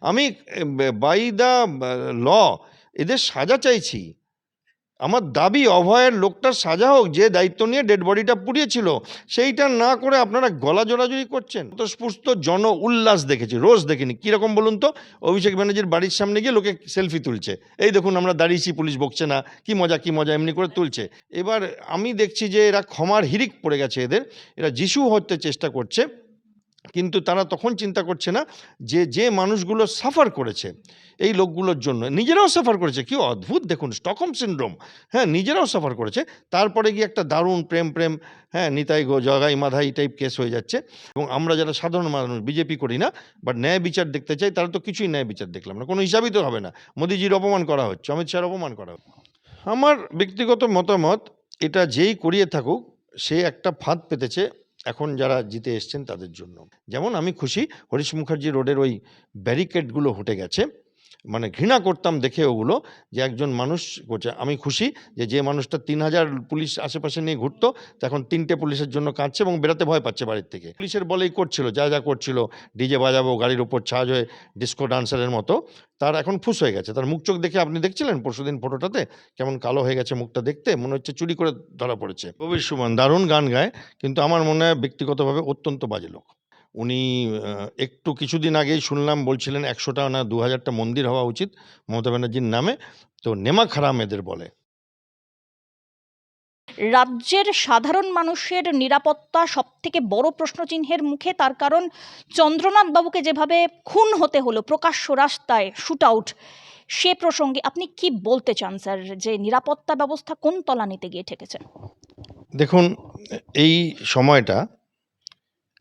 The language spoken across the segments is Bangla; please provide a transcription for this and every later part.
আমি বাই দ্য ল এদের সাজা চাইছি। আমার দাবি অভয়ের লোকটার সাজা হোক, যে দায়িত্ব নিয়ে ডেড বডিটা পুড়িয়েছিল। সেইটা না করে আপনারা গলা জড়াজড়ি করছেন। তো স্ফূর্ত জন উল্লাস দেখেছি, রোজ দেখিনি। কীরকম বলুন তো? অভিষেক ব্যানার্জির বাড়ির সামনে গিয়ে লোকে সেলফি তুলছে, এই দেখুন আমরা দাঁড়িয়েছি, পুলিশ বকছে না, কি মজা কি মজা, এমনি করে তুলছে। এবার আমি দেখছি যে এরা ক্ষমার হিড়িক পড়ে গেছে এদের, এরা যিশু হতে চেষ্টা করছে। কিন্তু তারা তখন চিন্তা করছে না যে যে মানুষগুলো সাফার করেছে এই লোকগুলোর জন্য, নিজেরাও সাফার করেছে। কি অদ্ভুত দেখুন, স্টকহোম সিনড্রোম। হ্যাঁ, নিজেরাও সাফার করেছে, তারপরে গিয়ে একটা দারুণ প্রেম প্রেম, হ্যাঁ, নিতাই গো জগাই মাধাই টাইপ কেস হয়ে যাচ্ছে। এবং আমরা যারা সাধারণ মানুষ, বিজেপি করি না, বাট ন্যায় বিচার দেখতে চাই, তারা তো কিছুই ন্যায় বিচার দেখলাম না, কোনো হিসাবই তো হবে না। মোদিজির অপমান করা হচ্ছে, অমিত শাহর অপমান করা হচ্ছে। আমার ব্যক্তিগত মতামত, এটা যেই করিয়ে থাকুক সে একটা ফাঁদ পেতেছে এখন যারা জিতে এসছেন তাদের জন্য। যেমন আমি খুশি হরিশ মুখার্জি রোডের ওই ব্যারিকেডগুলো হটে গেছে, মানে ঘৃণা করতাম দেখে ওগুলো, যে একজন মানুষ করছে। আমি খুশি যে যে মানুষটা 3000 পুলিশ আশেপাশে নিয়ে ঘুরতো, এখন 3টে পুলিশের জন্য কাঁদছে এবং বেরাতে ভয় পাচ্ছে বাড়ির থেকে। পুলিশের বলেই করছিল যা যা করছিল, ডিজে বাজাবো, গাড়ির ওপর ছাজ হয়ে ডিস্কো ডান্সারের মতো, তার এখন ফুস হয়ে গেছে। তার মুখ চোখ দেখে আপনি দেখছিলেন পরশুদিন ফটোটাতে, কেমন কালো হয়ে গেছে মুখটা, দেখতে মনে হচ্ছে চুরি করে ধরা পড়েছে। কবির সুমন দারুণ গান গায়, কিন্তু আমার মনে হয় ব্যক্তিগতভাবে অত্যন্ত বাজে লোক উনি। একটু কিছুদিন আগেই শুনলাম বলছিলেন 100টা না 2000টা মন্দির হওয়া উচিত মমতা ব্যানার্জির নামে, তো নেমা খারাম এদের বলে। রাজ্যের সাধারণ মানুষের নিরাপত্তা সবথেকে বড় প্রশ্নচিহ্নের মুখে, তার কারণ চন্দ্রনাথ বাবুকে যেভাবে খুন হতে হলো প্রকাশ্য রাস্তায়, শুট আউট, সে প্রসঙ্গে আপনি কি বলতে চান স্যার, যে নিরাপত্তা ব্যবস্থা কোন তলানিতে গিয়ে ঠেকেছে? দেখুন, এই সময়টা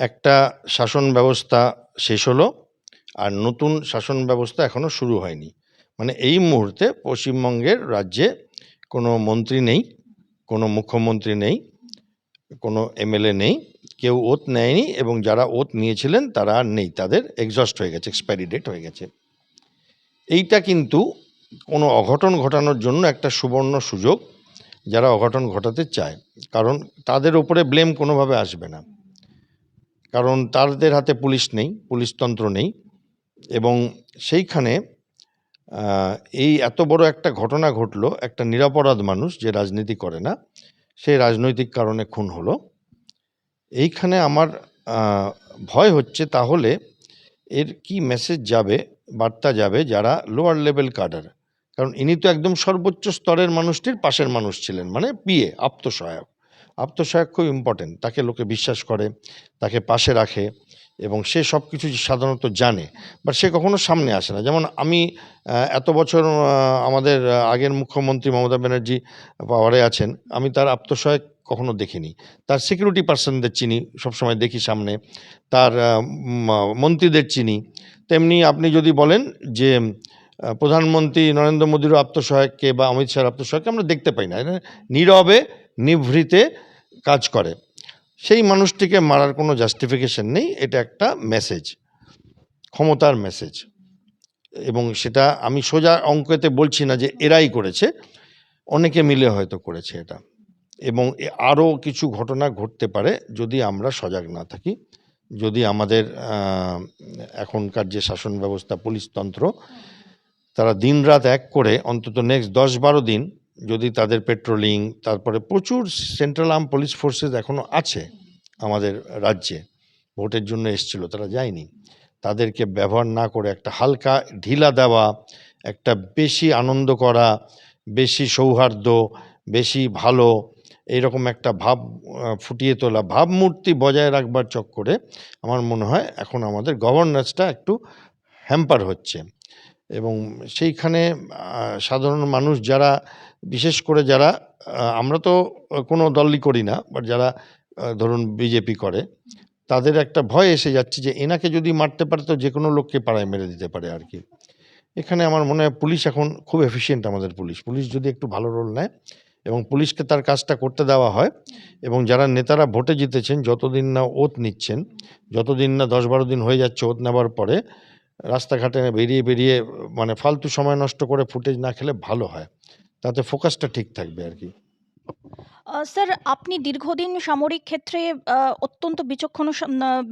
একটা শাসন ব্যবস্থা শেষ হলো আর নতুন শাসন ব্যবস্থা এখনো শুরু হয়নি। মানে এই মুহূর্তে পশ্চিমবঙ্গের রাজ্যে কোনো মন্ত্রী নেই, কোনো মুখ্যমন্ত্রী নেই, কোনো এমএলএ নেই, কেউ ওথ নেয়নি, এবং যারা ওথ নিয়েছিলেন তারা আর নেই, তাদের এক্সস্ট হয়ে গেছে, এক্সপায়ারি ডেট হয়ে গেছে। এইটা কিন্তু কোনো অঘটন ঘটানোর জন্য একটা সুবর্ণ সুযোগ যারা অঘটন ঘটাতে চায়, কারণ তাদের উপরে ব্লেম কোনোভাবে আসবে না, কারণ তাদের হাতে পুলিশ নেই, পুলিশতন্ত্র নেই। এবং সেইখানে এই এত বড় একটা ঘটনা ঘটলো, একটা নিরপরাধ মানুষ যে রাজনীতি করে না, সে রাজনৈতিক কারণে খুন হলো। এইখানে আমার ভয় হচ্ছে তাহলে এর কি মেসেজ যাবে, বার্তা যাবে যারা লোয়ার লেভেল কাডার। কারণ ইনি তো একদম সর্বোচ্চ স্তরের মানুষটির পাশের মানুষ ছিলেন, মানে পিএ, আপ্তসহায়ক। আপ্তসহায়ক খুব ইম্পর্টেন্ট, তাকে লোকে বিশ্বাস করে, তাকে পাশে রাখে, এবং সে সব কিছু সাধারণত জানে, বাট সে কখনো সামনে আসে না। যেমন আমি এত বছর আমাদের আগের মুখ্যমন্ত্রী মমতা ব্যানার্জি পাওয়ারে আছেন, আমি তার আপ্তসহায়ক কখনো দেখিনি। তার সিকিউরিটি পার্সনদের চিনি, সবসময় দেখি সামনে, তার মন্ত্রীদের চিনি। তেমনি আপনি যদি বলেন যে প্রধানমন্ত্রী নরেন্দ্র মোদীরও আপ্তসহায়ককে বা অমিত শাহর আপ্তসহায়ককে আমরা দেখতে পাই না, নীরবে নিভৃতে কাজ করে। সেই মানুষটিকে মারার কোনো জাস্টিফিকেশন নেই, এটা একটা মেসেজ, ক্ষমতার মেসেজ। এবং সেটা আমি সোজা অঙ্কেতে বলছি না যে এরাই করেছে, অনেকে মিলে হয়তো করেছে এটা। এবং আরও কিছু ঘটনা ঘটতে পারে যদি আমরা সজাগ না থাকি, যদি আমাদের এখনকার যে শাসন ব্যবস্থা, পুলিশতন্ত্র, তারা দিনরাত এক করে অন্তত নেক্সট 10-12 দিন যদি তাদের পেট্রোলিং, তারপরে প্রচুর সেন্ট্রাল আর্ম পুলিশ ফোর্সেস এখনও আছে আমাদের রাজ্যে, ভোটের জন্য এসছিল, তারা যায়নি, তাদেরকে ব্যবহার না করে একটা হালকা ঢিলা দেওয়া, একটা বেশি আনন্দ করা, বেশি সৌহার্দ্য, বেশি ভালো, এইরকম একটা ভাব ফুটিয়ে তোলা, ভাবমূর্তি বজায় রাখবার চক্করে আমার মনে হয় এখন আমাদের গভর্নেন্সটা একটু হ্যাম্পার হচ্ছে। এবং সেইখানে সাধারণ মানুষ যারা, বিশেষ করে যারা, আমরা তো কোনো দলই করি না, বাট যারা ধরুন বিজেপি করে, তাদের একটা ভয় এসে যাচ্ছে যে এনাকে যদি মারতে পারে তো যে কোনো লোককে পাড়ায় মেরে দিতে পারে আর কি। এখানে আমার মনে হয় পুলিশ এখন খুব এফিশিয়েন্ট, আমাদের পুলিশ যদি একটু ভালো রোল নেয় এবং পুলিশকে তার কাজটা করতে দেওয়া হয়, এবং যারা নেতারা ভোটে জিতেছেন যতদিন না ওথ নিচ্ছেন, যতদিন না 10-12 দিন হয়ে যাচ্ছে ওথ নেওয়ার পরে, রাস্তাঘাটে বেরিয়ে মানে ফালতু সময় নষ্ট করে ফুটেজ না খেলে ভালো হয়, তাতে ফোকাসটা ঠিক থাকবে আর কি। স্যার, আপনি দীর্ঘদিন সামরিক ক্ষেত্রে অত্যন্ত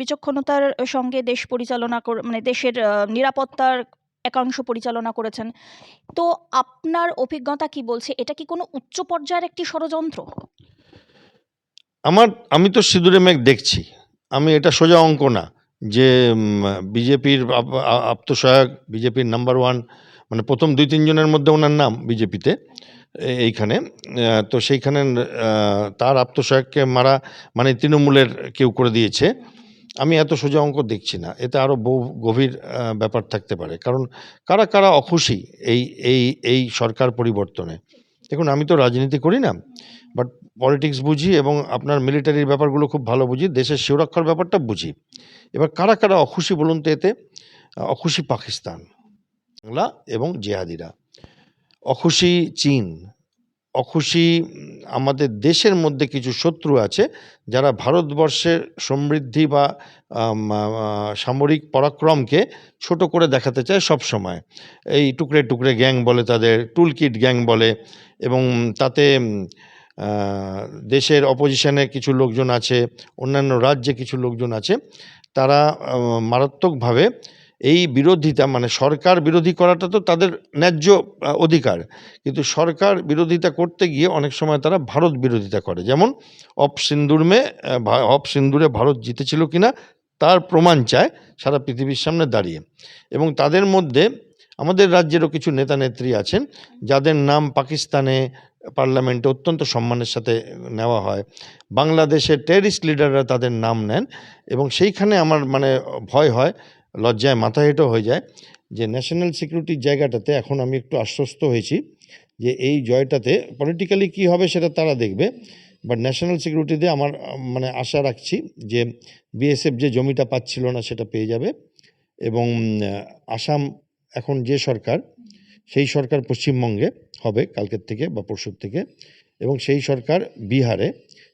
বিচক্ষণতার সঙ্গে দেশ পরিচালনা মানে দেশের নিরাপত্তার একাংশ পরিচালনা করেছেন। তো আপনার অভিজ্ঞতা কি বলছে? এটা কি কোনো উচ্চ পর্যায়ের একটি ষড়যন্ত্র? আমি তো সিঁদুরে মেঘ দেখছি। আমি এটা সোজা অঙ্ক না যে বিজেপির আত্মসহায়ক, বিজেপির নাম্বার 1 মানে প্রথম ২-৩ জনের মধ্যে ওনার নাম বিজেপিতে এইখানে। তো সেইখানে তার আত্মসহায়ককে মারা মানে তৃণমূলের কেউ করে দিয়েছে। আমি এত সোজা অঙ্ক দেখছি না। এতে আরো বহু গভীর ব্যাপার থাকতে পারে। কারণ কারা অখুশি এই এই এই সরকার পরিবর্তনে? দেখুন, আমি তো রাজনীতি করি না। বাট পলিটিক্স বুঝি এবং আপনার মিলিটারির ব্যাপারগুলো খুব ভালো বুঝি। দেশের সুরক্ষার ব্যাপারটা বুঝি। এবার কারা অখুশি বলুন তো এতে? অখুশি পাকিস্তান, বাংলা এবং জিহাদিরা। অখুশি চীন। অখুশি আমাদের দেশের মধ্যে কিছু শত্রু আছে, যারা ভারতবর্ষের সমৃদ্ধি বা সামরিক পরাক্রমকে ছোট করে দেখাতে চায় সবসময়। এই টুকরে গ্যাং বলে তাদের, টুলকিট গ্যাং বলে, এবং তাতে দেশের অপোজিশনে কিছু লোকজন আছে, অন্যান্য রাজ্যে কিছু লোকজন আছে। তারা মারাত্মকভাবে এই বিরোধিতা মানে সরকার বিরোধী করাটা তো তাদের ন্যায্য অধিকার। কিন্তু সরকার বিরোধিতা করতে গিয়ে অনেক সময় তারা ভারত বিরোধিতা করে। যেমন সিন্দুরে ভারত জিতেছিল কিনা তার প্রমাণ চায় সারা পৃথিবীর সামনে দাঁড়িয়ে। এবং তাদের মধ্যে আমাদের রাজ্যেরও কিছু নেতা-নেত্রী আছেন, যাদের নাম পাকিস্তানে পার্লামেন্টে অত্যন্ত সম্মানের সাথে নেওয়া হয়। বাংলাদেশের টেররিস্ট লিডাররা তাদের নাম নেন, এবং সেইখানে আমার মানে ভয় হয়, লজ্জায় মাথা হেঁটো হয়ে যায় যে ন্যাশনাল সিকিউরিটির জায়গাটাতে এখন আমি একটু আশ্বস্ত হয়েছি যে এই জয়টাতে পলিটিক্যালি কী হবে সেটা তারা দেখবে। বাট ন্যাশনাল সিকিউরিটিতে আমার মানে আশা রাখছি যে বিএসএফ যে জমিটা পাচ্ছিল না সেটা পেয়ে যাবে। এবং আসাম এখন যে সরকার, সেই সরকার পশ্চিমবঙ্গে হবে কালকের থেকে বা পরশুর থেকে, এবং সেই সরকার বিহারে,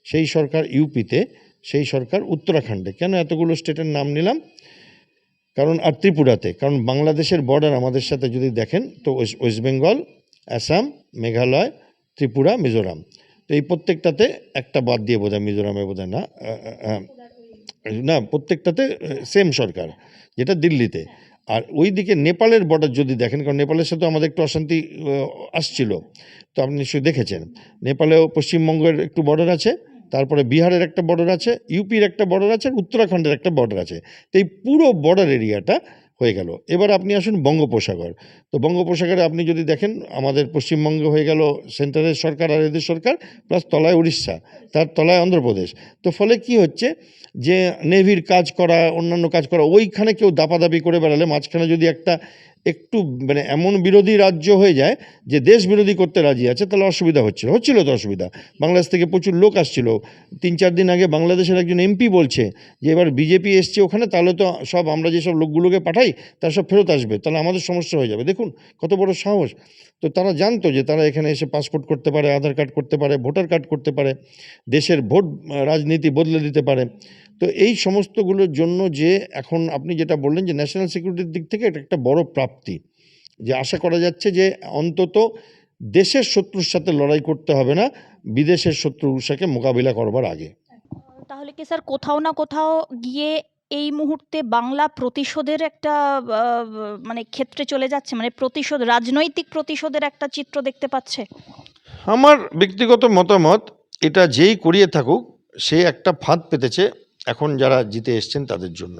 সেই সরকার ইউপিতে, সেই সরকার উত্তরাখণ্ডে। কেন এতগুলো স্টেটের নাম নিলাম? কারণ আর ত্রিপুরাতে, কারণ বাংলাদেশের বর্ডার আমাদের সাথে যদি দেখেন তো ওয়েস্ট বেঙ্গল, আসাম, মেঘালয়, ত্রিপুরা, মিজোরাম। তো এই প্রত্যেকটাতে একটা বাদ দিয়ে বোধহয় মিজোরামে বোধহয় না, না প্রত্যেকটাতে সেম সরকার, যেটা দিল্লিতে। আর ওই দিকে নেপালের বর্ডার যদি দেখেন, কারণ নেপালের সাথে আমাদের একটু অশান্তি আসছিল, তো আপনি নিশ্চয়ই দেখেছেন। নেপালেও পশ্চিমবঙ্গের একটু বর্ডার আছে, তারপরে বিহারের একটা বর্ডার আছে, ইউপির একটা বর্ডার আছে, আর উত্তরাখণ্ডের একটা বর্ডার আছে। তো এই পুরো বর্ডার এরিয়াটা হয়ে গেল। এবার আপনি আসুন বঙ্গোপসাগর। তো বঙ্গোপসাগরে আপনি যদি দেখেন, আমাদের পশ্চিমবঙ্গ হয়ে গেল সেন্ট্রালের সরকার আর এদের সরকার, প্লাস তলায় উড়িষ্যা, তার তলায় অন্ধ্রপ্রদেশ। তো ফলে কি হচ্ছে যে নেভির কাজ করা, অন্যান্য কাজ করা, ওইখানে কেউ দাপাদাপি করে বেড়ালে মাঝখানে যদি একটু মানে এমন বিরোধী রাজ্য হয়ে যায় যে দেশ বিরোধী করতে রাজি আছে, তাহলে অসুবিধা হচ্ছিল তো অসুবিধা। বাংলাদেশ থেকে প্রচুর লোক আসছিল। ৩-৪ দিন আগে বাংলাদেশের একজন এমপি বলছে যে এবার বিজেপি এসছে ওখানে, তাহলে তো সব আমরা যেসব লোকগুলোকে পাঠাই তারা সব ফেরত আসবে, তাহলে আমাদের সমস্যা হয়ে যাবে। দেখুন কত বড় সাহস! তো তারা জানতো যে তারা এখানে এসে পাসপোর্ট করতে পারে, আধার কার্ড করতে পারে, ভোটার কার্ড করতে পারে, দেশের ভোট রাজনীতি বদলে দিতে পারে। তো এই সমস্তগুলোর জন্য যে এখন আপনি যেটা বললেন যে ন্যাশনাল সিকিউরিটির দিক থেকে এটা একটা বড় প্রাপ্তি, যে আশা করা যাচ্ছে যে অন্তত দেশের শত্রুর সাথে লড়াই করতে হবে না, বিদেশের শত্রুর সাথে মোকাবিলা করবার আগে। তাহলে কি স্যার কোথাও না কোথাও গিয়ে এই মুহূর্তে বাংলা প্রতিশোধের একটা মানে ক্ষেত্রে চলে যাচ্ছে, মানে রাজনৈতিক প্রতিশোধের একটা চিত্র দেখতে পাচ্ছে? আমার ব্যক্তিগত মতামত, এটা যেই করিয়ে থাকুক সে একটা ফাঁদ পেতেছে এখন যারা জিতে এসছেন তাদের জন্য।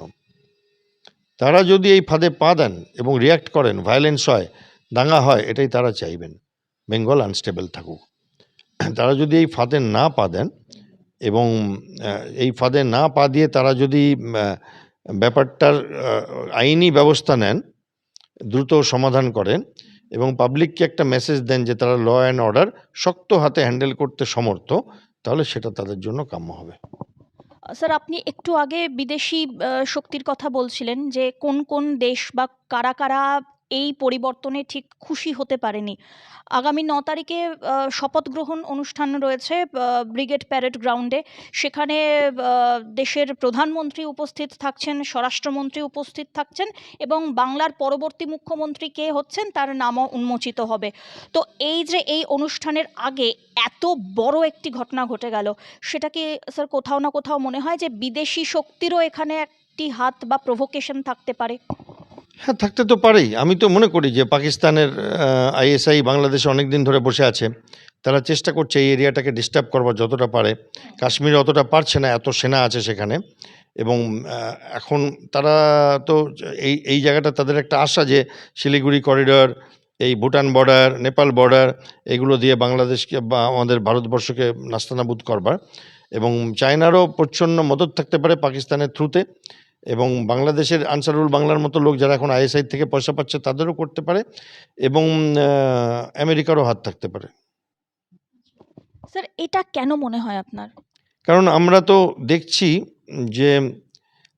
তারা যদি এই ফাঁদে পা দেন এবং রিয়্যাক্ট করেন, ভায়োলেন্স হয়, দাঙ্গা হয়, এটাই তারা চাইবেন, বেঙ্গল আনস্টেবল থাকুক। তারা যদি এই ফাঁদে না পা দেন এবং এই ফাঁদে না পা দিয়ে তারা যদি ব্যাপারটার আইনি ব্যবস্থা নেন, দ্রুত সমাধান করেন এবং পাবলিককে একটা মেসেজ দেন যে তারা ল অ্যান্ড অর্ডার শক্ত হাতে হ্যান্ডেল করতে সমর্থ, তাহলে সেটা তাদের জন্য কাম্য হবে। স্যার, আপনি একটু আগে বিদেশি শক্তির কথা বলছিলেন যে কোন কোন দেশ বা কারা এই পরিবর্তনে ঠিক খুশি হতে পারেনি। আগামী ৯ তারিখে শপথ গ্রহণ অনুষ্ঠান রয়েছে ব্রিগেড প্যারেড গ্রাউন্ডে। সেখানে দেশের প্রধানমন্ত্রী উপস্থিত থাকছেন, স্বরাষ্ট্রমন্ত্রী উপস্থিত থাকছেন এবং বাংলার পরবর্তী মুখ্যমন্ত্রী কে হচ্ছেন তার নামও উন্মোচিত হবে। তো এই যে এই অনুষ্ঠানের আগে এত বড় একটি ঘটনা ঘটে গেল, সেটা কি স্যার কোথাও না কোথাও মনে হয় যে বিদেশি শক্তিরও এখানে একটি হাত বা প্রভোকেশন থাকতে পারে? হ্যাঁ, থাকতে তো পারেই। আমি তো মনে করি যে পাকিস্তানের আইএসআই বাংলাদেশে অনেক দিন ধরে বসে আছে। তারা চেষ্টা করছে এই এরিয়াটাকে ডিস্টার্ব করবার যতটা পারে। কাশ্মীরে অতটা পারছে না, এত সেনা আছে সেখানে। এবং এখন তারা তো এই জায়গাটা তাদের একটা আশা যে শিলিগুড়ি করিডর, এই ভুটান বর্ডার, নেপাল বর্ডার এগুলো দিয়ে বাংলাদেশকে বা আমাদের ভারতবর্ষকে নাস্তানাবুদ করবার। এবং চায়নারও প্রচ্ছন্ন মদদ থাকতে পারে পাকিস্তানের থ্রুতে। এবং বাংলাদেশের আনসারুল বাংলার মতো লোক যারা এখন আইএসআই থেকে পয়সা পাচ্ছে তাদেরও করতে পারে। এবং আমেরিকারও হাত থাকতে পারে। স্যার এটা কেন মনে হয় আপনার? কারণ আমরা তো দেখছি যে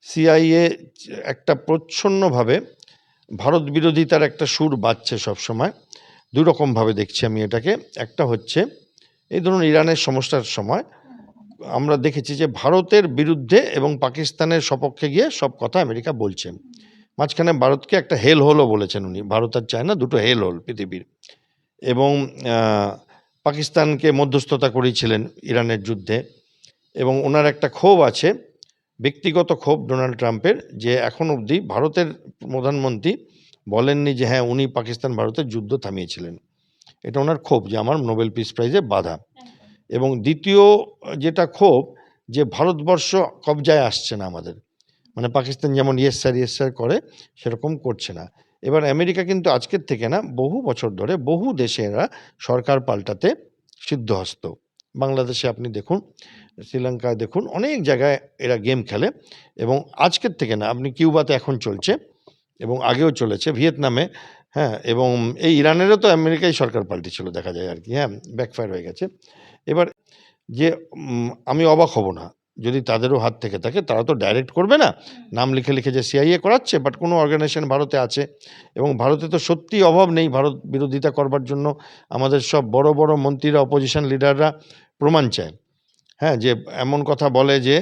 সিআইএ একটা প্রচ্ছন্নভাবে ভারত বিরোধিতার একটা সুর বাজছে সবসময়। দুই রকমভাবে দেখছি আমি এটাকে। একটা হচ্ছে এই ধরুন ইরানের সমস্যার সময় আমরা দেখেছি যে ভারতের বিরুদ্ধে এবং পাকিস্তানের সপক্ষে গিয়ে সব কথা আমেরিকা বলছেন। মাঝখানে ভারতকে একটা হেল হোলও বলেছেন উনি। ভারত আর চায়না দুটো হেল হোল পৃথিবীর। এবং পাকিস্তানকে মধ্যস্থতা করেছিলেন ইরানের যুদ্ধে। এবং ওনার একটা ক্ষোভ আছে, ব্যক্তিগত ক্ষোভ ডোনাল্ড ট্রাম্পের, যে এখন অবধি ভারতের প্রধানমন্ত্রী বলেননি যে হ্যাঁ উনি পাকিস্তান ভারতের যুদ্ধ থামিয়েছিলেন। এটা ওনার ক্ষোভ যে আমার নোবেল পিস প্রাইজে বাধা। এবং দ্বিতীয় যেটা ক্ষোভ, যে ভারতবর্ষ কবজায় আসছে না আমাদের, মানে পাকিস্তান যেমন ইয়েস স্যার করে সেরকম করছে না। এবার আমেরিকা কিন্তু আজকের থেকে না, বহু বছর ধরে বহু দেশে এরা সরকার পাল্টাতে সিদ্ধহস্ত। বাংলাদেশে আপনি দেখুন, শ্রীলঙ্কায় দেখুন, অনেক জায়গায় এরা গেম খেলে। এবং আজকের থেকে না, আপনি কিউবাতে এখন চলছে এবং আগেও চলেছে, ভিয়েতনামে, হ্যাঁ, এবং এই ইরানেরও তো আমেরিকাই সরকার পাল্টেছিল দেখা যায় আর কি, হ্যাঁ, ব্যাকফায়ার হয়ে গেছে। এবার যে আমি অবাক হব না যদি তাদেরও হাত থেকে থাকে। তারা তো ডাইরেক্ট করবে না, নাম লিখে লিখে যে সিআইএ করাচ্ছে, বাট কোনো অর্গানাইজেশন ভারতে আছে। এবং ভারতে তো সত্যি অভাব নেই ভারত বিরোধিতা করবার জন্য। আমাদের সব বড় বড় মন্ত্রীরা, অপোজিশন লিডাররা প্রমাণ চায়, হ্যাঁ, যে এমন কথা বলে যে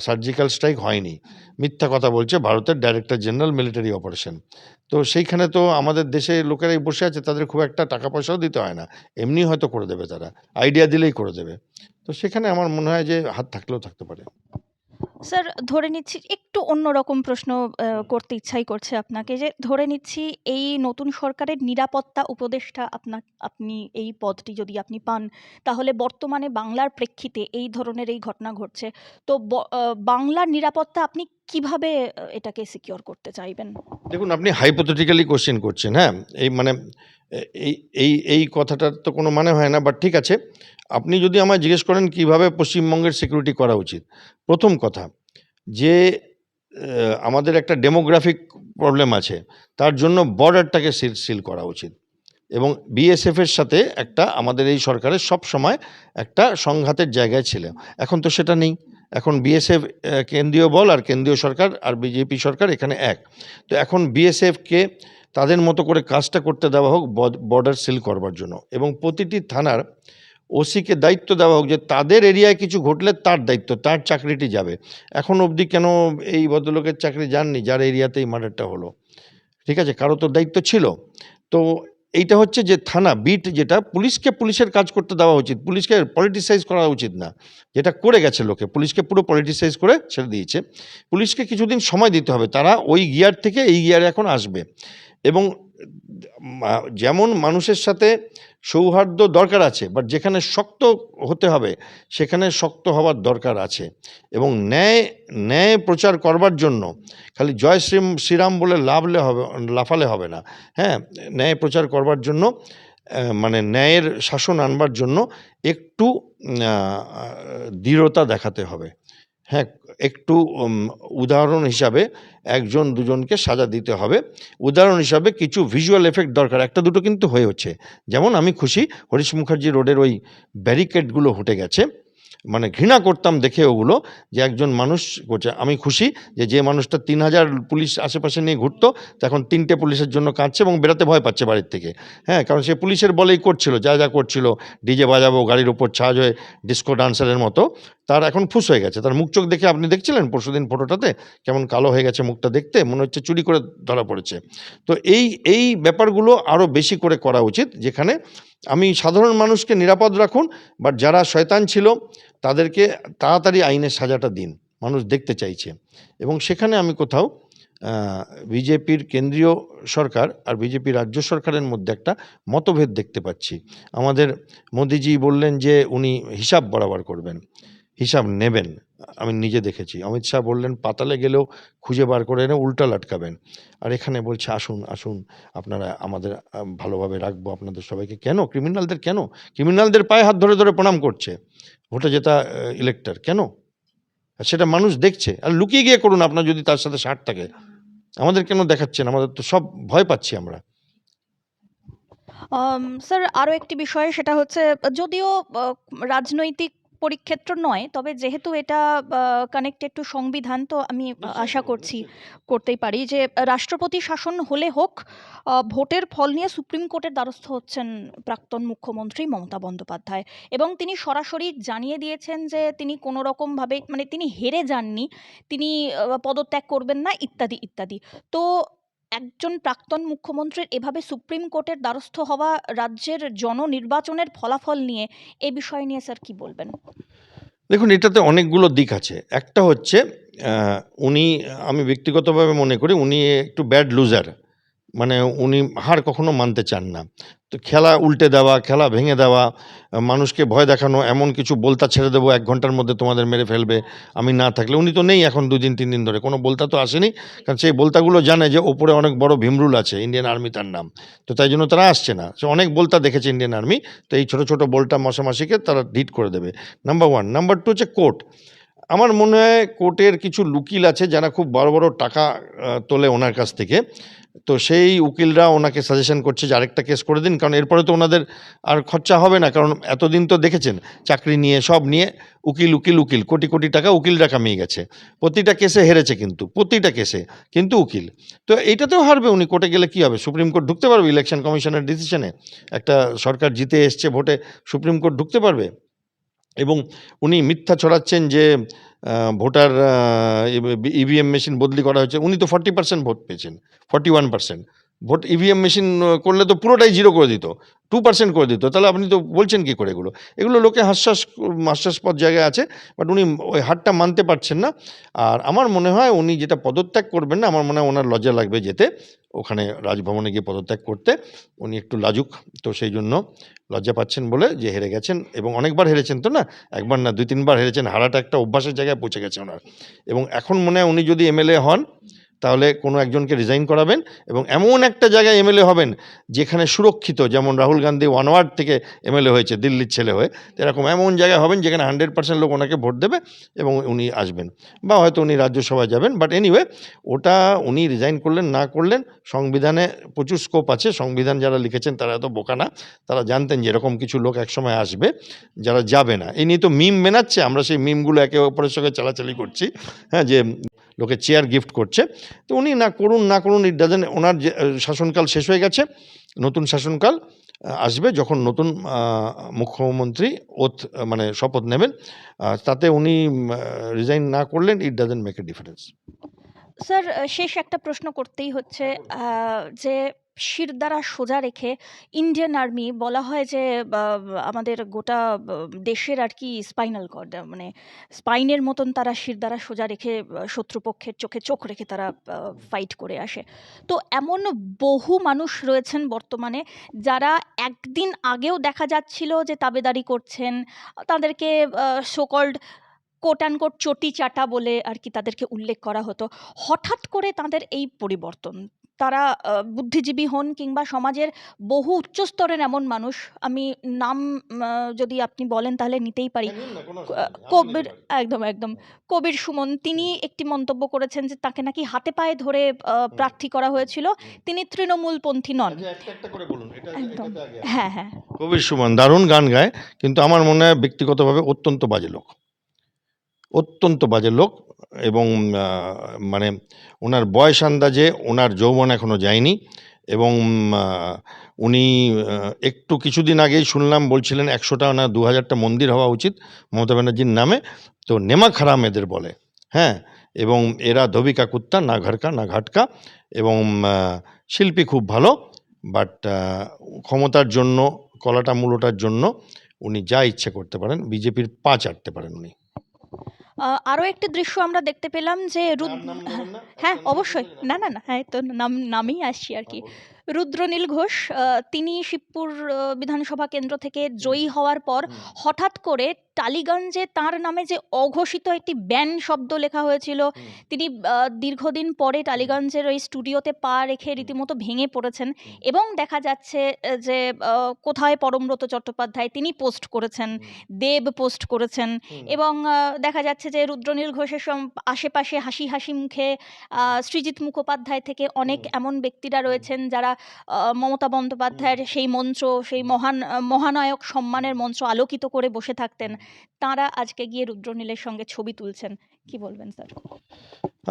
সার্জিক্যাল স্ট্রাইক হয়নি, মিথ্যা কথা বলছে ভারতের ডাইরেক্টর জেনারেল মিলিটারি অপারেশন। তো সেইখানে তো আমাদের দেশে লোকেরাই বসে আছে, তাদের খুব একটা টাকা পয়সাও দিতে হয় না, এমনি হয়তো করে দেবে, তারা আইডিয়া দিলেই করে দেবে। তো সেখানে আমার মনে হয় যে হাত থাকলেও থাকতে পারে। স্যার ধরে নিচ্ছি একটু অন্যরকম প্রশ্ন করতে ইচ্ছাই করছে আপনাকে, যে ধরে নিচ্ছি এই নতুন সরকারের নিরাপত্তা উপদেষ্টা আপনি এই পদটি যদি আপনি পান, তাহলে বর্তমানে বাংলার প্রেক্ষিতে এই ধরনের এই ঘটনা ঘটছে, তো বাংলার নিরাপত্তা আপনি কিভাবে এটাকে সিকিওর করতে চাইবেন? দেখুন, আপনি হাইপোথেটিক্যালি কোশ্চেন করছেন, হ্যাঁ, এই মানে এই এই এই কথাটার তো কোনো মানে হয় না, বাট ঠিক আছে। আপনি যদি আমায় জিজ্ঞেস করেন কিভাবে পশ্চিমবঙ্গের সিকিউরিটি করা উচিত, প্রথম কথা যে আমাদের একটা ডেমোগ্রাফিক প্রবলেম আছে, তার জন্য বর্ডারটাকে সিল করা উচিত। এবং বিএসএফের সাথে একটা আমাদের এই সরকারের সব সময় একটা সংঘাতের জায়গায় ছিল। এখন তো সেটা নেই। এখন বিএসএফ কেন্দ্রীয় বল আর কেন্দ্রীয় সরকার আর বিজেপি সরকার এখানে এক। তো এখন বিএসএফকে তাদের মতো করে কাজটা করতে দেওয়া হোক বর্ডার সিল করবার জন্য। এবং প্রতিটি থানার ওসিকে দায়িত্ব দেওয়া হোক যে তাদের এরিয়ায় কিছু ঘটলে তার দায়িত্ব, তার চাকরিটি যাবে। এখন অবধি কেন এই ভদ্রলোকের চাকরি যাননি যার এরিয়াতেই মার্ডারটা হলো? ঠিক আছে, কারো তো দায়িত্ব ছিল। তো এইটা হচ্ছে যে থানা বিট, যেটা পুলিশকে পুলিশের কাজ করতে দেওয়া উচিত, পুলিশকে পলিটিসাইজ করা উচিত না, যেটা করে গেছে লোকে, পুলিশকে পুরো পলিটিসাইজ করে ছেড়ে দিয়েছে। পুলিশকে কিছুদিন সময় দিতে হবে, তারা ওই গিয়ার থেকে এই গিয়ারে এখন আসবে। এবং যেমন মানুষের সাথে সৌহার্দ্য দরকার আছে, বাট যেখানে শক্ত হতে হবে সেখানে শক্ত হওয়ার দরকার আছে। এবং ন্যায় প্রচার করবার জন্য খালি জয় শ্রীরাম বলে লাফালে হবে না, হ্যাঁ, ন্যায় প্রচার করবার জন্য মানে ন্যায়ের শাসন আনবার জন্য একটু দৃঢ়তা দেখাতে হবে, হ্যাঁ, একটু উদাহরণ হিসাবে একজন দুজনকে সাজা দিতে হবে। উদাহরণ হিসাবে কিছু ভিজুয়াল এফেক্ট দরকার, একটা দুটো কিন্তু হয়ে হচ্ছে। যেমন আমি খুশি হরিশ মুখার্জি রোডের ওই ব্যারিকেডগুলো হটে গেছে, মানে ঘৃণা করতাম দেখে ওগুলো, যে একজন মানুষ করছে। আমি খুশি যে মানুষটা ৩,০০০ পুলিশ আশেপাশে নিয়ে ঘুরতো, তো এখন ৩টে পুলিশের জন্য কাঁদছে এবং বেরোতে ভয় পাচ্ছে বাড়ির থেকে। হ্যাঁ, কারণ সে পুলিশের বলেই করছিল যা যা করছিল, ডিজে বাজাবো, গাড়ির ওপর ছাজ হয়ে ডিস্কো ডান্সারের মতো। তার এখন ফুস হয়ে গেছে। তার মুখ চোখ দেখে আপনি দেখছিলেন পরশুদিন ফটোটাতে, কেমন কালো হয়ে গেছে মুখটা, দেখতে মনে হচ্ছে চুরি করে ধরা পড়েছে। তো এই ব্যাপারগুলো আরও বেশি করে করা উচিত, যেখানে আমি সাধারণ মানুষকে নিরাপদ রাখুন, বাট যারা শয়তান ছিল তাদেরকে তাড়াতাড়ি আইনের সাজাটা দিন, মানুষ দেখতে চাইছে। এবং সেখানে আমি কোথাও বিজেপির কেন্দ্রীয় সরকার আর বিজেপি রাজ্য সরকারের মধ্যে একটা মতভেদ দেখতে পাচ্ছি। আমাদের মোদিজি বললেন যে উনি হিসাব বরাবর করবেন, হিসাব নেবেন। আমি নিজে দেখেছি। অমিত শাহ বললেন পাতালে গেলেও খুঁজে বার করে এনে উল্টা লটকাবেন। আর এখানে বলছে আসুন আসুন আপনারা আমাদের ভালোভাবে রাখবো আপনাদের সবাইকে। কেন ক্রিমিনালদের, কেন ক্রিমিনালদের পায়ে হাত ধরে ধরে প্রণাম করছে ভোটে জেতা ইলেক্টর? কেন? আর সেটা মানুষ দেখছে। আর লুকিয়ে গিয়ে করুন আপনার যদি তার সাথে ষাট থাকে, আমাদের কেন দেখাচ্ছেন? আমাদের তো সব ভয় পাচ্ছি আমরা। স্যার আরও একটি বিষয়, সেটা হচ্ছে যদিও রাজনৈতিক পরিক্ষেত্র নয়, তবে যেহেতু এটা কানেক্টেড টু সংবিধান, তো আমি আশা করছি করতেই পারি যে রাষ্ট্রপতি শাসন হলে হোক, ভোটের ফল নিয়ে সুপ্রিম কোর্টের দ্বারস্থ হচ্ছেন প্রাক্তন মুখ্যমন্ত্রী মমতা বন্দ্যোপাধ্যায়, এবং তিনি সরাসরি জানিয়ে দিয়েছেন যে তিনি কোনো রকমভাবে, মানে তিনি হেরে যাননি, তিনি পদত্যাগ করবেন না, ইত্যাদি ইত্যাদি। তো একজন প্রাক্তন মুখ্যমন্ত্রীর এভাবে সুপ্রিম কোর্টের দ্বারস্থ হওয়া রাজ্যের জননির্বাচনের ফলাফল নিয়ে, এ বিষয় নিয়ে স্যার কি বলবেন? দেখুন, এটাতে অনেকগুলো দিক আছে। একটা হচ্ছে উনি, আমি ব্যক্তিগতভাবে মনে করি উনি একটু ব্যাড লুজার। মানে উনি হার কখনো মানতে চান না। তো খেলা উল্টে দেওয়া, খেলা ভেঙে দেওয়া, মানুষকে ভয় দেখানো, এমন কিছু বলতা ছেড়ে দেবো ১ ঘন্টার মধ্যে তোমাদের মেরে ফেলবে আমি না থাকলে। উনি তো নেই এখন ২ দিন ৩ দিন ধরে, কোনো বলতা তো আসেনি। কারণ সেই বলতাগুলো জানে যে ওপরে অনেক বড় ভীমরুল আছে, ইন্ডিয়ান আর্মি তার নাম। তো তাই জন্য তারা আসছে না। সে অনেক বলতা দেখেছে ইন্ডিয়ান আর্মি। তো এই ছোট ছোট বলটা মশামাছিকে তারা হিট করে দেবে। নাম্বার 1। নাম্বার 2 হচ্ছে কোর্ট। আমার মনে হয় কোর্টের কিছু উকিল আছে যারা খুব বড় বড় টাকা তোলে ওনার কাছ থেকে। তো সেই উকিলরা ওনাকে সাজেশন করছে যে আরেকটা কেস করে দিন, কারণ এরপরে তো ওনাদের আর খরচা হবে না। কারণ এতদিন তো দেখেছেন চাকরি নিয়ে সব নিয়ে উকিল উকিল উকিল, কোটি কোটি টাকা উকিলরা কামিয়ে গেছে। প্রতিটা কেসে হেরেছে, কিন্তু প্রতিটা কেসে কিন্তু উকিল। তো এইটাতেও হারবে উনি, কোর্টে গেলে কি হবে? সুপ্রিম কোর্ট ঢুকতে পারবে ইলেকশন কমিশনের ডিসিশনে? একটা সরকার জিতে এসছে ভোটে, সুপ্রিম কোর্ট ঢুকতে পারবে? এবং উনি মিথ্যা ছড়াচ্ছেন যে ভোটার ইভিএম মেশিন বদলি করা হয়েছে। উনি তো 40% ভোট পেয়েছেন, 41% ভোট ইভিএম মেশিন করলে তো পুরোটাই জিরো করে দিত, 2% করে দিত। তাহলে আপনি তো বলছেন কি করে এগুলো? এগুলো লোকে হাস্যাস্পদ জায়গায় আছে, বাট উনি ওই হারটা মানতে পারছেন না। আর আমার মনে হয় উনি যেটা পদত্যাগ করবেন না, আমার মনে হয় ওনার লজ্জা লাগবে যেতে ওখানে রাজভবনে গিয়ে পদত্যাগ করতে। উনি একটু লাজুক, তো সেই জন্য লজ্জা পাচ্ছেন বলে যে হেরে গেছেন। এবং অনেকবার হেরেছেন তো, না একবার না ২-৩ বার হেরেছেন। হারাটা একটা অভ্যাসের জায়গায় পৌঁছে গেছে ওনার। এবং এখন মনে হয় উনি যদি এমএলএ হন তাহলে কোনো একজনকে রিজাইন করাবেন এবং এমন একটা জায়গায় এমএলএ হবেন যেখানে সুরক্ষিত, যেমন রাহুল গান্ধী ওয়ানওয়ার্ড থেকে এমএলএ হয়েছে দিল্লির ছেলে হয়ে, এরকম এমন জায়গায় হবেন যেখানে 100% লোক ওনাকে ভোট দেবে এবং উনি আসবেন, বা হয়তো উনি রাজ্যসভায় যাবেন। বাট এনিওয়ে, ওটা উনি রিজাইন করলেন না করলেন, সংবিধানে প্রচুর স্কোপ আছে। সংবিধান যারা লিখেছেন তারা এত বোকা না, তারা জানতেন যে এরকম কিছু লোক একসময় আসবে যারা যাবে না। এই নিয়ে তো মিম বানাচ্ছে, আমরা সেই মিমগুলো একে অপরের সঙ্গে চালাচালি করছি, হ্যাঁ, যে লোকে চেয়ার গিফট করছে। তো উনি না করুন না করুন, ইট ডাজেন্ট, ওনার যে শাসনকাল শেষ হয়ে গেছে, নতুন শাসনকাল আসবে যখন নতুন মুখ্যমন্ত্রী মানে শপথ নেবেন। তাতে উনি রিজাইন না করলেন, it doesn't make a difference. Sir শেষ একটা প্রশ্ন করতেই হচ্ছে, যে শিরদাঁড়া সোজা রেখে ইন্ডিয়ান আর্মি বলা হয় যে আমাদের গোটা দেশের আর কি স্পাইনাল কর্ড, মানে স্পাইনের মতন তারা শিরদাঁড়া সোজা রেখে শত্রুপক্ষের চোখে চোখ রেখে তারা ফাইট করে আসে। তো এমন বহু মানুষ রয়েছেন বর্তমানে যারা একদিন আগেও দেখা যাচ্ছিল যে তাবেদারি করছেন, তাদেরকে সোকল্ড কোট অ্যান্ড কোট চটি চাটা বলে আর কি তাদেরকে উল্লেখ করা হতো। হঠাৎ করে তাদের এই পরিবর্তন, তারা বুদ্ধিজীবী হন কিংবা সমাজের বহু উচ্চস্তরের এমন মানুষ, আমি নাম যদি আপনি বলেন তাহলে নিতেই পারি। কবির, একদম একদম, কবির সুমন, তিনি একটি মন্তব্য করেছেন যে তাকে নাকি হাতে পায়ে ধরে প্রার্থী করা হয়েছিল, তিনি তৃণমূলপন্থী নন। একদম, হ্যাঁ হ্যাঁ। কবির সুমন দারুণ গান গায়, কিন্তু আমার মনে হয় ব্যক্তিগতভাবে অত্যন্ত বাজে লোক, অত্যন্ত বাজে লোক। এবং মানে ওনার বয়স আন্দাজে ওনার যৌবন এখনো যায়নি। এবং উনি একটু কিছুদিন আগেই শুনলাম বলছিলেন 100টা না 2000টা মন্দির হওয়া উচিত মমতা ব্যানার্জির নামে। তো নেমা খারাম এদের বলে, হ্যাঁ। এবং এরা ধবিকা কুত্তা, না ঘরকা না ঘাটকা। এবং শিল্পী খুব ভালো, বাট ক্ষমতার জন্য, কলাটা মূলোটার জন্য উনি যা ইচ্ছে করতে পারেন, বিজেপির পা চাটতে পারেন উনি। আরও একটি দৃশ্য আমরা দেখতে পেলাম যে হ্যাঁ অবশ্যই, না না না, হ্যাঁ তো নামেই আসছি আর কি। রুদ্রনীল ঘোষ, তিনি শিবপুর বিধানসভা কেন্দ্র থেকে জয়ী হওয়ার পর হঠাৎ করে টালিগঞ্জে তার নামে যে অঘোষিত একটি ব্যান শব্দ লেখা হয়েছিল, তিনি দীর্ঘদিন পরে টালিগঞ্জের ওই স্টুডিওতে পা রেখে রীতিমতো ভেঙে পড়েছেন। এবং দেখা যাচ্ছে যে কোথায় পরমব্রত চট্টোপাধ্যায়, তিনি পোস্ট করেছেন, দেব পোস্ট করেছেন। এবং দেখা যাচ্ছে যে রুদ্রনীল ঘোষের আশেপাশে হাসি হাসি মুখে সৃজিত মুখোপাধ্যায় থেকে অনেক এমন ব্যক্তিরা রয়েছেন যারা মমতা বন্দ্যোপাধ্যায়ের সেই মঞ্চ, সেই মহানায়ক সম্মানের মঞ্চ আলোকিত করে বসে থাকতেন, তারা আজকে গিয়ে রুদ্রনীলের সঙ্গে ছবি তুলছেন। কি বলবেন স্যার?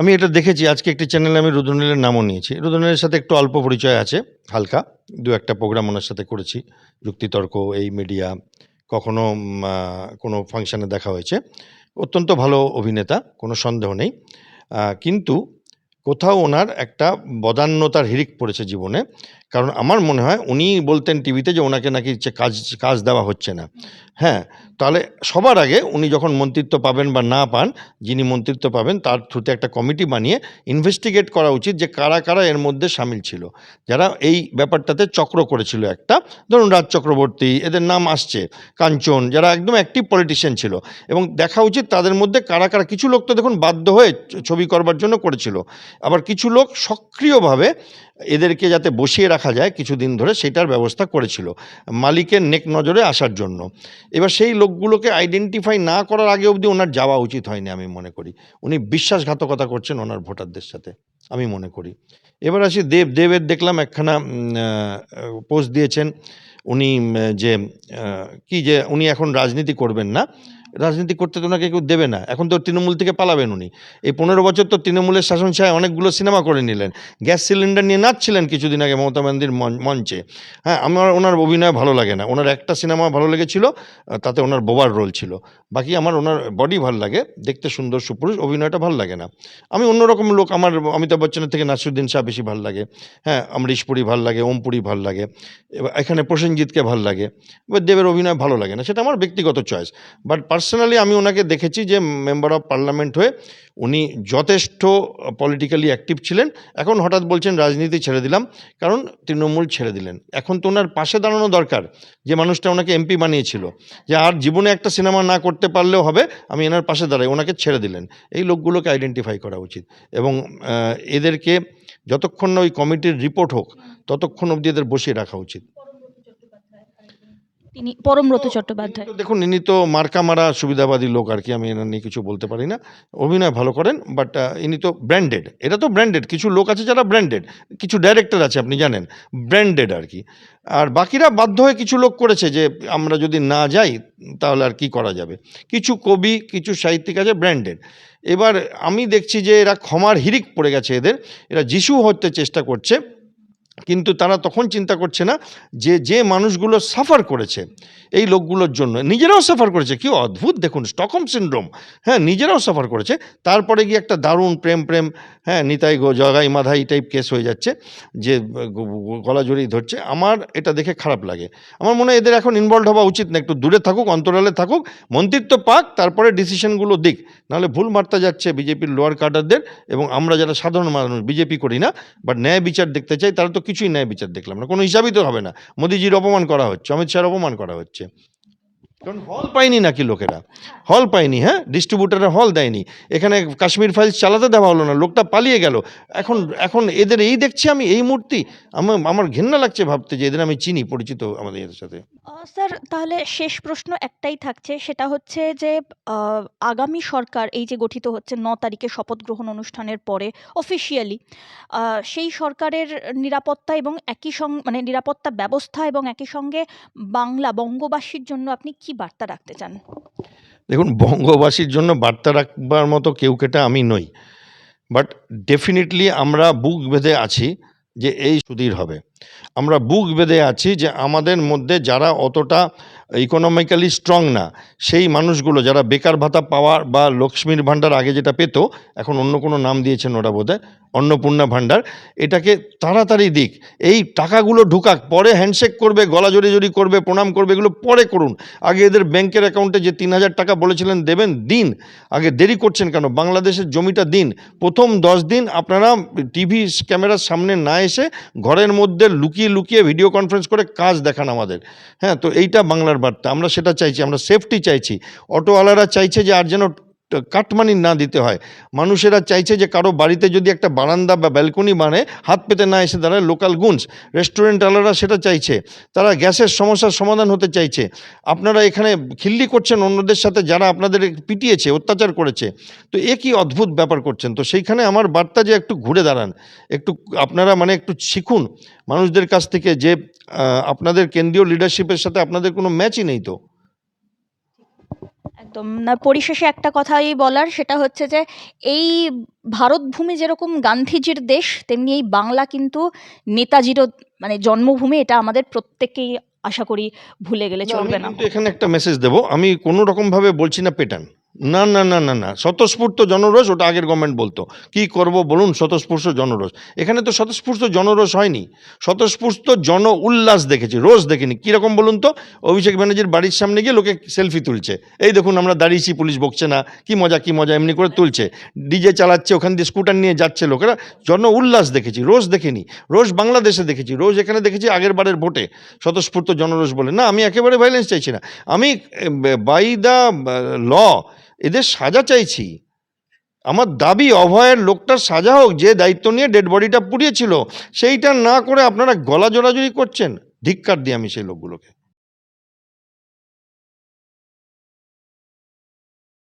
আমি এটা দেখেছি, আজকে একটি চ্যানেলে আমি রুদ্রনীলের নামও নিয়েছি। রুদ্রনীলের সাথে একটু অল্প পরিচয় আছে, হালকা 2-1টা প্রোগ্রাম ওনার সাথে করেছি, যুক্তিতর্ক, এই মিডিয়া, কখনো কোনো ফাংশানে দেখা হয়েছে। অত্যন্ত ভালো অভিনেতা, কোনো সন্দেহ নেই। কিন্তু কোথাও ওনার একটা বদান্যতার হিড়িক পড়েছে জীবনে। কারণ আমার মনে হয় উনি বলতেন টিভিতে যে ওনাকে নাকি কাজ দেওয়া হচ্ছে না। হ্যাঁ, তাহলে সবার আগে উনি যখন মন্ত্রিত্ব পাবেন বা না পান, যিনি মন্ত্রিত্ব পাবেন তার থ্রুতে একটা কমিটি বানিয়ে ইনভেস্টিগেট করা উচিত যে কারা কারা এর মধ্যে সামিল ছিল, যারা এই ব্যাপারটাতে চক্র করেছিল একটা। ধরুন রাজ চক্রবর্তী, এদের নাম আসছে, কাঞ্চন, যারা একদম অ্যাক্টিভ পলিটিশিয়ান ছিল। এবং দেখা উচিত তাদের মধ্যে কারা কারা, কিছু লোক তো দেখুন বাধ্য হয়ে ছবি করবার জন্য করেছিল, আবার কিছু লোক সক্রিয়ভাবে এদেরকে যাতে বসিয়ে রাখা যায় কিছুদিন ধরে সেটার ব্যবস্থা করেছিল মালিকের নেক নজরে আসার জন্য। এবার সেই লোকগুলোকে আইডেন্টিফাই না করার আগে অবধি ওনার যাওয়া উচিত হয়নি আমি মনে করি। উনি বিশ্বাসঘাতকতা করছেন ওনার ভোটারদের সাথে, আমি মনে করি। এবার আসি দেবের দেখলাম একখানা পোস্ট দিয়েছেন উনি, যে যে উনি এখন রাজনীতি করবেন না। রাজনীতি করতে তো ওনাকে কেউ দেবে না, এখন তো তৃণমূল থেকে পালাবেন উনি। এই 15 বছর তো তৃণমূলের শাসন ছায় অনেকগুলো সিনেমা করে নিলেন, গ্যাস সিলিন্ডার নিয়ে নাচছিলেন কিছুদিন আগে মমতা ব্যানার্জির মঞ্চে। হ্যাঁ, আমার ওনার অভিনয় ভালো লাগে না। ওনার একটা সিনেমা ভালো লেগেছিল, তাতে ওনার বোবার রোল ছিল। বাকি আমার ওনার বডি ভালো লাগে, দেখতে সুন্দর সুপুরুষ, অভিনয়টা ভালো লাগে না। আমি অন্যরকম লোক, আমার অমিতাভ বচ্চনের থেকে নাসিরুদ্দিন শাহ বেশি ভালো লাগে। হ্যাঁ, অমরিশ পুরী ভালো লাগে, ওম পুরী ভালো লাগে, এবার এখানে প্রসেনজিৎকে ভালো লাগে। এবার দেবের অভিনয় ভালো লাগে না, সেটা আমার ব্যক্তিগত চয়েস। বাট পার্সোনালি আমি ওনাকে দেখেছি যে মেম্বার অফ পার্লামেন্ট হয়ে উনি যথেষ্ট পলিটিক্যালি অ্যাক্টিভ ছিলেন। এখন হঠাৎ বলছেন রাজনীতি ছেড়ে দিলাম, কারণ তৃণমূল ছেড়ে দিলেন। এখন তো ওনার পাশে দাঁড়ানো দরকার, যে মানুষটা ওনাকে এমপি বানিয়েছিল, যে আর জীবনে একটা সিনেমা না করতে পারলেও হবে, আমি এনার পাশে দাঁড়াই, ওনাকে ছেড়ে দিলেন। এই লোকগুলোকে আইডেন্টিফাই করা উচিত। এবং এদেরকে যতক্ষণ না ওই কমিটির রিপোর্ট হোক ততক্ষণ অবধি এদের বসিয়ে রাখা উচিত। তিনি পরমব্রত চট্টোপাধ্যায়, দেখুন ইনি তো মার্কা মারা সুবিধাবাদী লোক আর কি, আমি এনার নিয়ে কিছু বলতে পারি না। অভিনয় ভালো করেন, বাট ইনি তো ব্র্যান্ডেড, এটা তো ব্র্যান্ডেড। কিছু লোক আছে যারা ব্র্যান্ডেড, কিছু ডাইরেক্টর আছে আপনি জানেন ব্র্যান্ডেড আর কি। আর বাকিরা বাধ্য হয়ে কিছু লোক করেছে যে আমরা যদি না যাই তাহলে আর কি করা যাবে। কিছু কবি, কিছু সাহিত্যিক আছে ব্র্যান্ডেড। এবার আমি দেখছি যে এরা ক্ষমার হিড়িক পড়ে গেছে এদের, এরা যিশু হতে চেষ্টা করছে, কিন্তু তারা তখন চিন্তা করছে না যে মানুষগুলো সাফার করেছে এই লোকগুলোর জন্য, নিজেরাও সাফার করেছে। কি অদ্ভুত দেখুন, স্টকহোম সিনড্রোম। হ্যাঁ, নিজেরাও সাফার করেছে, তারপরে গিয়ে একটা দারুণ প্রেম, হ্যাঁ, নিতাই জগাই মাধাই টাইপ কেস হয়ে যাচ্ছে, যে গলা জড়িয়ে ধরছে। আমার এটা দেখে খারাপ লাগে। আমার মনে হয় এদের এখন ইনভলভ হওয়া উচিত না, একটু দূরে থাকুক, অন্তরালে থাকুক, মন্ত্রিত্ব পাক, তারপরে ডিসিশনগুলো দিক। নাহলে ভুল মার্তা যাচ্ছে বিজেপির লোয়ার কাডারদের। এবং আমরা যারা সাধারণ মানুষ, বিজেপি করি না, বাট ন্যায় বিচার দেখতে চাই, তারা তো কিছুই ন্যায় বিচার দেখলাম না, কোনো হিসাবই তো হবে না। মোদিজির অপমান করা হচ্ছে, অমিত শাহর অপমান করা হচ্ছে। কারণ হল পায়নি নাকি লোকেরা, হল পায়নি, হ্যাঁ, ডিস্ট্রিবিউটাররা হল দেয়নি, এখানে কাশ্মীর ফাইলস চালাতে দেওয়া হলো না, লোকটা পালিয়ে গেল। এখন এখন এদের এই দেখছি আমি, এই মূর্তি, আমার ঘেন্না লাগছে ভাবতে যে এদের আমি চিনি, পরিচিত আমাদের এদের সাথে। স্যার, তাহলে শেষ প্রশ্ন একটাই থাকছে, সেটা হচ্ছে যে আগামী সরকার এই যে গঠিত হচ্ছে ৯ তারিখে শপথ গ্রহণ অনুষ্ঠানের পরে অফিসিয়ালি, সেই সরকারের নিরাপত্তা এবং মানে নিরাপত্তা ব্যবস্থা এবং একই সঙ্গে বঙ্গবাসীর জন্য আপনি কি বার্তা রাখতে চান? দেখুন, বঙ্গবাসীর জন্য বার্তা রাখবার মতো কেউ কেটা আমি নই, বাট ডেফিনেটলি আমরা বুক বেঁধে আছি যে এই সুধীর হবে। আমরা বুক বেঁধে আছি যে আমাদের মধ্যে যারা অতটা ইকোনমিক্যালি স্ট্রং না, সেই মানুষগুলো যারা বেকার ভাতা পাওয়ার বা লক্ষ্মীর ভাণ্ডার আগে যেটা পেত, এখন অন্য কোনো নাম দিয়েছেন ওটা বোধহয় অন্নপূর্ণা ভাণ্ডার, এটাকে তাড়াতাড়ি দিক, এই টাকাগুলো ঢুকাক, পরে হ্যান্ডশেক করবে, গলা জড়ি করবে, প্রণাম করবে, এগুলো পরে করুন, আগে এদের ব্যাংকের অ্যাকাউন্টে যে ৩,০০০ টাকা বলেছিলেন দেবেন দিন, আগে দেরি করছেন কেন? বাংলাদেশের জমিটা দিন। প্রথম 10 দিন আপনারা টিভি ক্যামেরার সামনে না এসে ঘরের মধ্যে লুকিয়ে লুকিয়ে ভিডিও কনফারেন্স করে কাজ দেখান আমাদের, হ্যাঁ, তো এইটা বাংলার বার্তা, আমরা সেটা চাইছি, আমরা সেফটি চাইছি। অটোওয়ালারা চাইছে যে আর যেন কাটমানি না দিতে হয়, মানুষেরা চাইছে যে কারো বাড়িতে যদি একটা বারান্দা বা ব্যালকনি বানে হাত পেতে না এসে দাঁড়ায় লোকাল গুনস, রেস্টুরেন্টওয়ালারা সেটা চাইছে, তারা গ্যাসের সমস্যার সমাধান হতে চাইছে। আপনারা এখানে খিল্লি করছেন অন্যদের সাথে যারা আপনাদের পিটিয়েছে, অত্যাচার করেছে, তো এ কি অদ্ভুত ব্যাপার করছেন? তো সেইখানে আমার বার্তা যে একটু ঘুরে দাঁড়ান, একটু আপনারা মানে একটু শিখুন মানুষদের কাছ থেকে যে আপনাদের কেন্দ্রীয় লিডারশিপের সাথে আপনাদের কোনো ম্যাচই নেই তো। একদম না, পরিশেষে একটা কথাই বলার, সেটা হচ্ছে যে এই ভারতভূমি যেরকম গান্ধীজির দেশ, তেমনি এই বাংলা কিন্তু নেতাজিরও মানে জন্মভূমি, এটা আমাদের প্রত্যেকেই আশা করি ভুলে গেলে না, আমি চলবে না। কিন্তু এখানে একটা মেসেজ দেবো, আমি কোনো রকমভাবে বলছি না পেটান, না না না না না, স্বতঃস্ফূর্ত জনরোষ ওটা আগের গভর্নমেন্ট বলতো, কি করব বলুন, স্বতঃস্ফূর্ত জনরোষ, এখানে তো স্বতঃস্ফূর্ত জনরোষ হয়নি, স্বতঃস্ফূর্ত জন উল্লাস দেখেছি, রোজ দেখিনি। কীরকম বলুন তো? অভিষেক ব্যানার্জির বাড়ির সামনে গিয়ে লোকে সেলফি তুলছে, এই দেখুন আমরা দাঁড়িয়েছি, পুলিশ বকছে না, কি মজা এমনি করে তুলছে, ডিজে চালাচ্ছে, ওখান দিয়ে স্কুটার নিয়ে যাচ্ছে লোকেরা, জন উল্লাস দেখেছি, রোজ দেখিনি, রোজ বাংলাদেশে দেখেছি, রোজ এখানে দেখেছি আগের বারের ভোটে, স্বতঃস্ফূর্ত জনরোষ বলে না। আমি একেবারে ভায়োলেন্স চাইছি না, আমি বাই দ্য ল এদের সাজা চাইছি। আমার দাবি অভয়ের লোকটার সাজা হোক, যে দায়িত্ব নিয়ে ডেড বডিটা পুড়িয়েছিল, সেইটা না করে আপনারা গলা জোড়াজড়ি করছেন, ধিক্কার দিই আমি সেই লোকগুলোকে।